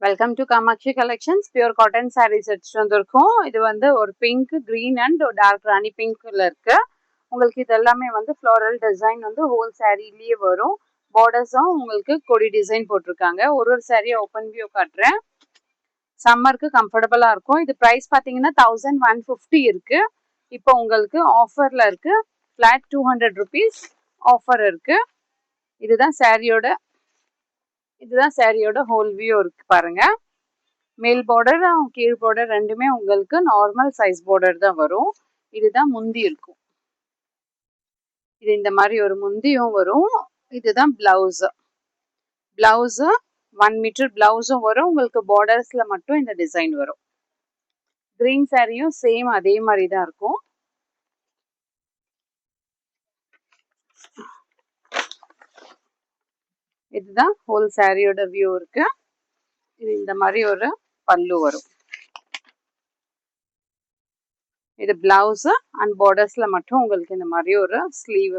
Welcome to Kamakshi collections. Pure cotton saris எடுத்துட்டு வந்திருக்கோம். இது வந்து ஒரு pink, green and dark rani பிங்க்ல இருக்கு. உங்களுக்கு இது எல்லாமே வந்து ஃப்ளோரல் டிசைன் வந்து ஹோல் சாரீலயே வரும். பார்டர்ஸும் உங்களுக்கு கொடி டிசைன் போட்டிருக்காங்க. ஒரு சாரியை ஓப்பன் வியூ காட்டுறேன். சம்மருக்கு கம்ஃபர்டபுளா இருக்கும். இது ப்ரைஸ் பார்த்தீங்கன்னா 1150 இருக்கு. இப்போ உங்களுக்கு ஆஃபர்ல இருக்கு. ஃபிளாட் 200 rupees ஆஃபர் இருக்கு. இதுதான் சாரியோட ஹோல் வியூ இருக்கு பாருங்க. மேல் பார்டர் கீழ் பார்டர் ரெண்டுமே உங்களுக்கு நார்மல் சைஸ் பார்டர் தான் வரும். இதுதான் முந்தி இருக்கும். இது இந்த மாதிரி ஒரு முந்தியும் வரும். இதுதான் பிளவுஸ். 1 மீட்டர் பிளவுஸும் வரும். உங்களுக்கு பார்டர்ஸ்ல மட்டும் இந்த டிசைன் வரும். கிரீன் சாரியும் சேம் அதே மாதிரி தான் இருக்கும். இதுதான் ஹோல் சாரியோட வியூ இருக்கு. இது இந்த மாதிரி ஒரு பல்லு வரும். இது பிளவுஸ் அண்ட் பார்டர்ஸ்ல மட்டும் உங்களுக்கு இந்த மாதிரி ஒரு ஸ்லீவ்.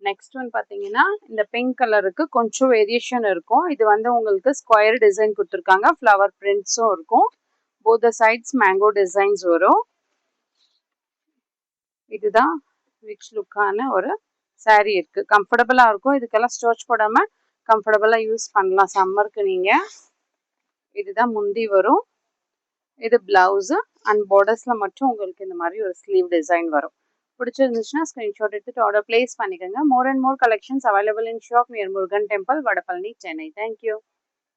நெக்ஸ்ட் ஒன் பார்த்தீங்கன்னா இந்த பிங்க் கலருக்கு கொஞ்சம் வேரியேஷன் இருக்கும். இது வந்து உங்களுக்கு ஸ்கொயர் டிசைன் கொடுத்துருக்காங்க. ஃப்ளவர் பிரிண்ட்ஸும் இருக்கும். போத் சைட்ஸ் மேங்கோ டிசைன்ஸ் வரும். இதுதான் ரிச் லுக்கான ஒரு சாரீ இருக்கு. கம்ஃபர்டபுளா இருக்கும். இதுக்கெல்லாம் ஸ்டோச் போடாம கம்ஃபர்டபுளா யூஸ் பண்ணலாம் சம்மருக்கு நீங்க. இதுதான் முந்தி வரும். இது பிளவுஸ் அண்ட் பார்டர்ஸ்ல மட்டும் உங்களுக்கு இந்த மாதிரி ஒரு ஸ்லீவ் டிசைன் வரும். பிடிச்சிருந்துச்சுன்னா ஸ்கிரீன்ஷாட் எடுத்துட்டு ஆர்டர் பிளேஸ் பண்ணிக்கோங்க. More and more collections available in shop near Murugan temple, Vadapalani, Chennai. Thank you.